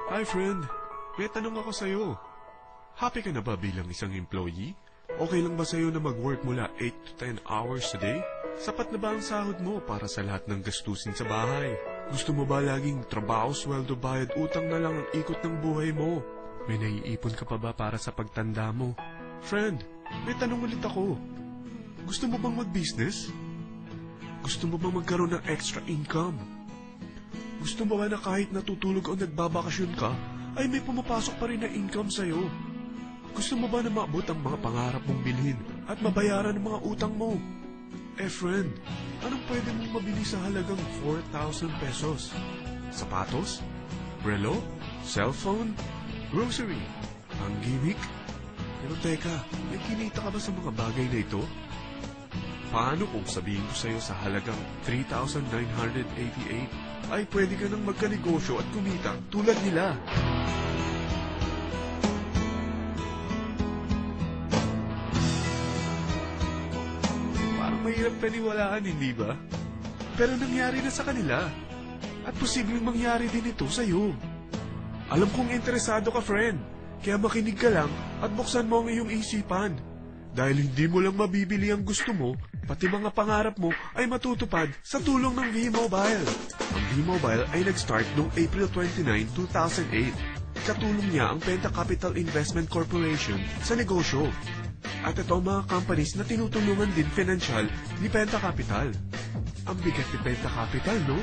Hi friend, may tanong ako sa'yo. Happy ka na ba bilang isang employee? Okay lang ba sa'yo na mag-work mula 8 to 10 hours a day? Sapat na ba ang sahod mo para sa lahat ng gastusin sa bahay? Gusto mo ba laging trabaho, sweldo, bayad, utang na lang ang ikot ng buhay mo? May naiipon ka pa ba para sa pagtanda mo? Friend, may tanong ulit ako. Gusto mo bang mag-business? Gusto mo bang magkaroon ng extra income? Gusto mo ba na kahit natutulog o nagbabakasyon ka, ay may pumapasok pa rin na income sa'yo? Gusto mo ba na maabot ang mga pangarap mong bilhin at mabayaran ang mga utang mo? Friend, anong pwede mong mabili sa halagang 4,000 pesos? Sapatos? Relo? Cellphone? Grocery? Ang gimmick? Pero teka, may kinita ka ba sa mga bagay na ito? Paano kung sabihin ko sa'yo sa halagang 3,988 ay pwede ka nang magkanegosyo at kumita tulad nila? Parang mahirap paniwalaan, hindi ba? Pero nangyari na sa kanila. At posibleng mangyari din ito sa'yo. Alam kong interesado ka, friend. Kaya makinig ka lang at buksan mo ang iyong isipan. Dahil hindi mo lang mabibili ang gusto mo, pati mga pangarap mo ay matutupad sa tulong ng V-Mobile. Ang V-Mobile ay nag-start noong April 29, 2008. Katulong niya ang Penta Capital Investment Corporation sa negosyo. At ito ang mga companies na tinutulungan din financial ni Penta Capital. Ang bigat ni Penta Capital, no?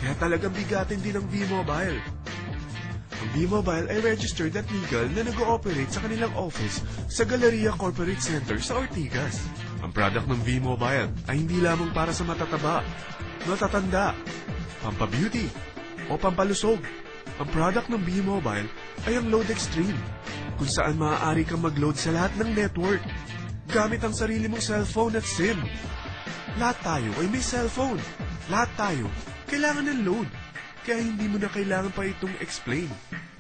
Kaya talagang bigatin din ang V-Mobile. Ang V-Mobile ay registered at legal na nag-ooperate sa kanilang office sa Galleria Corporate Center sa Ortigas. Ang product ng V-Mobile ay hindi lamang para sa matataba, matatanda, pampabeauty, o pampalusog. Ang product ng V-Mobile ay ang Load Extreme, kung saan maaari kang mag-load sa lahat ng network gamit ang sarili mong cellphone at SIM. Lahat tayo ay may cellphone. Lahat tayo kailangan ng load. Kaya hindi mo na kailangan pa itong explain.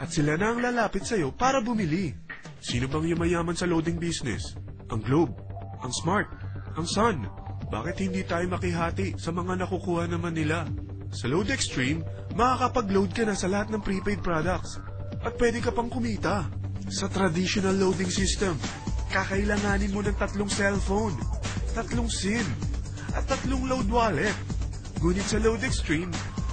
At sila na ang lalapit sa'yo para bumili. Sino bang yumayaman sa loading business? Ang Globe, ang Smart, ang Sun. Bakit hindi tayo makihati sa mga nakukuha naman nila? Sa Load Extreme, makakapag-load ka na sa lahat ng prepaid products. At pwede ka pang kumita. Sa traditional loading system, kakailanganin mo ng 3 cellphone, 3 SIM, at 3 load wallet. Ngunit sa Load Extreme,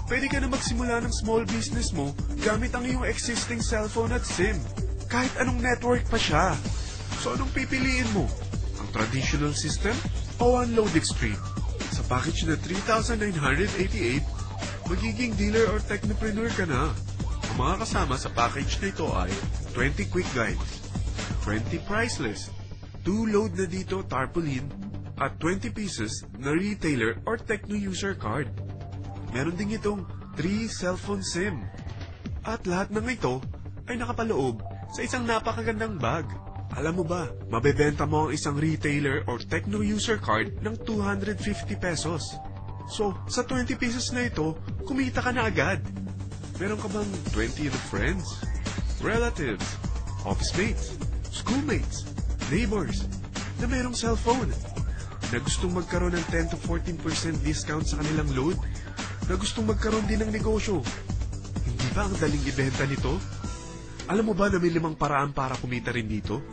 pwede ka na magsimula ng small business mo gamit ang iyong existing cellphone at SIM. Kahit anong network pa siya. So anong pipiliin mo? Ang traditional system o ang Load Extreme? Sa package na 3,988, magiging dealer or technopreneur ka na. Ang mga kasama sa package na ito ay 20 quick guides, 20 price list, 2 load na dito tarpaulin, at 20 pieces na retailer or techno user card. Meron din itong 3 cellphone SIM. At lahat ng ito ay nakapaloob sa isang napakagandang bag. Alam mo ba, mabebenta mo ang isang retailer or techno user card ng 250 pesos. So, sa 20 pesos na ito, kumita ka na agad. Meron ka bang 20 friends, relatives, office mates, schoolmates, neighbors na merong cellphone na gustong magkaroon ng 10 to 14% discount sa kanilang load? Na gustong magkaroon din ng negosyo? Hindi ba ang daling ibenta nito? Alam mo ba na may 5 paraan para kumita rin dito?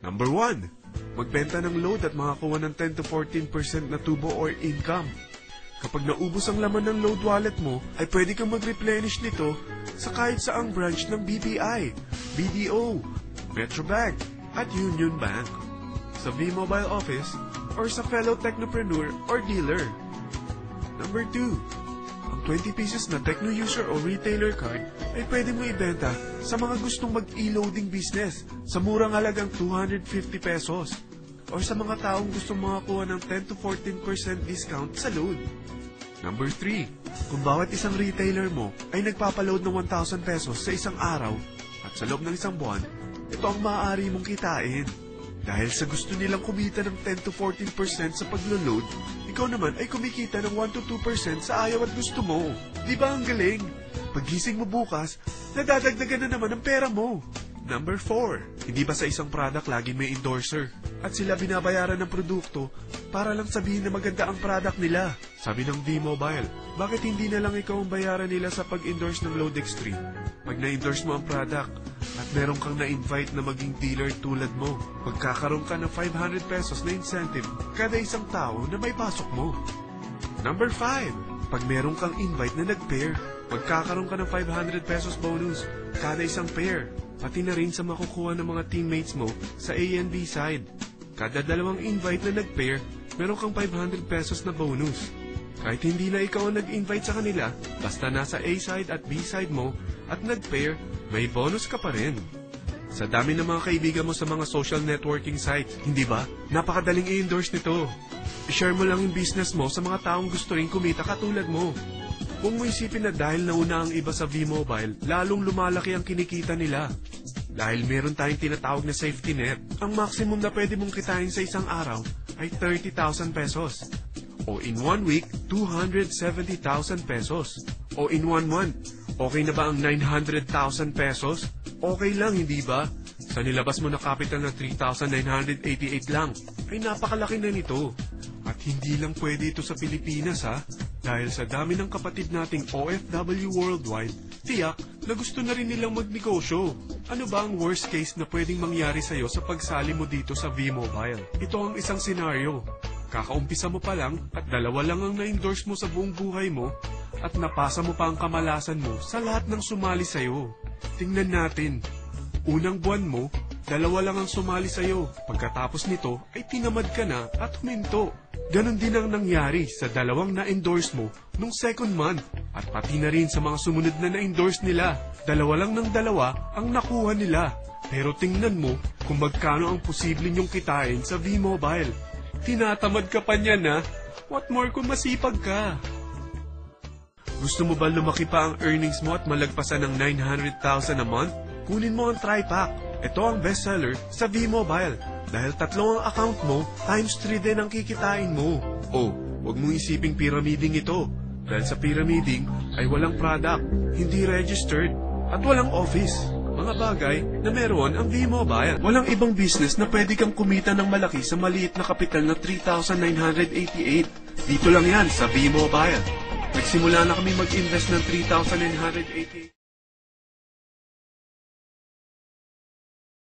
Number 1, magbenta ng load at makakuha ng 10 to 14% na tubo or income. Kapag naubos ang laman ng load wallet mo, ay pwede kang mag-replenish nito sa kahit saang branch ng BPI, BDO, Metrobank, at Union Bank, sa V-Mobile office, or sa fellow technopreneur or dealer. Number 2, ang 20 pieces na techno user o retailer card ay pwede mo ibenta sa mga gustong mag-e-loading business sa murang halagang 250 pesos or sa mga taong gustong makakuha ng 10 to 14% discount sa load. Number 3, kung bawat isang retailer mo ay nagpapaload ng 1,000 pesos sa isang araw at sa loob ng isang buwan, ito ang maaari mong kitain. Dahil sa gusto nilang kumita ng 10 to 14% sa paglo-load, ikaw naman ay kumikita ng 1 to 2% sa ayaw at gusto mo. Di ba ang galing? Paggising mo bukas, nadadagdagan na naman ang pera mo. Number 4, hindi ba sa isang product laging may endorser? At sila binabayaran ng produkto para lang sabihin na maganda ang product nila. Sabi ng V-Mobile, bakit hindi na lang ikaw ang bayaran nila sa pag-endorse ng Load Extreme? Pag na-endorse mo ang product at meron kang na-invite na maging dealer tulad mo, magkakaroon ka ng 500 pesos na incentive kada isang tao na may pasok mo. Number 5, pag meron kang invite na nag-pair, magkakaroon ka ng 500 pesos bonus kada isang pair, pati na rin sa makukuha ng mga teammates mo sa A and B side. Kada dalawang invite na nag-pair, meron kang 500 pesos na bonus. Kahit hindi na ikaw ang nag-invite sa kanila, basta nasa A side at B side mo at nag-pair, may bonus ka pa rin. Sa dami ng mga kaibigan mo sa mga social networking sites, hindi ba? Napakadaling i-endorse nito. I-share mo lang yung business mo sa mga taong gusto rin kumita katulad mo. Kung mo isipin na dahil nauna ang iba sa V-Mobile, lalong lumalaki ang kinikita nila. Dahil meron tayong tinatawag na safety net, ang maximum na pwede mong kitain sa isang araw ay 30,000 pesos. O in 1 week, 270,000 pesos. O in 1 month, okay na ba ang 900,000 pesos? Okay lang, hindi ba? Sa nilabas mo na capital na 3,988 lang, ay napakalaki na nito. At hindi lang pwede ito sa Pilipinas ha, dahil sa dami ng kapatid nating OFW worldwide, tiyak na gusto na rin nilang magnegosyo. Ano ba ang worst case na pwedeng mangyari sa'yo sa pagsali mo dito sa V-Mobile? Ito ang isang senaryo. Kakaumpisa mo pa lang at dalawa lang ang na-endorse mo sa buong buhay mo at napasa mo pa ang kamalasan mo sa lahat ng sumali sa'yo. Tingnan natin. Unang buwan mo, dalawa lang ang sumali sa'yo. Pagkatapos nito ay tinamad ka na at huminto. Ganon din ang nangyari sa dalawang na-endorse mo nung second month at pati na rin sa mga sumunod na na-endorse nila. Dalawa lang ng dalawa ang nakuha nila. Pero tingnan mo kung magkano ang posible nyong kitain sa V-Mobile. Tinatamad ka pa niyan ha? What more kung masipag ka? Gusto mo ba lumaki pa ang earnings mo at malagpasan ng 900,000 a month? Kunin mo ang TriPack. Ito ang bestseller sa V-Mobile. Dahil 3 ang account mo, times 3 din ang kikitain mo. Oh, huwag mong isiping pyramiding ito. Dahil sa pyramiding ay walang product, hindi registered, at walang office. Mga bagay na meron ang V-Mobile. Walang ibang business na pwede kang kumita ng malaki sa maliit na kapital na 3,988. Dito lang yan sa V-Mobile. Nagsimula na kami mag-invest ng 3,988.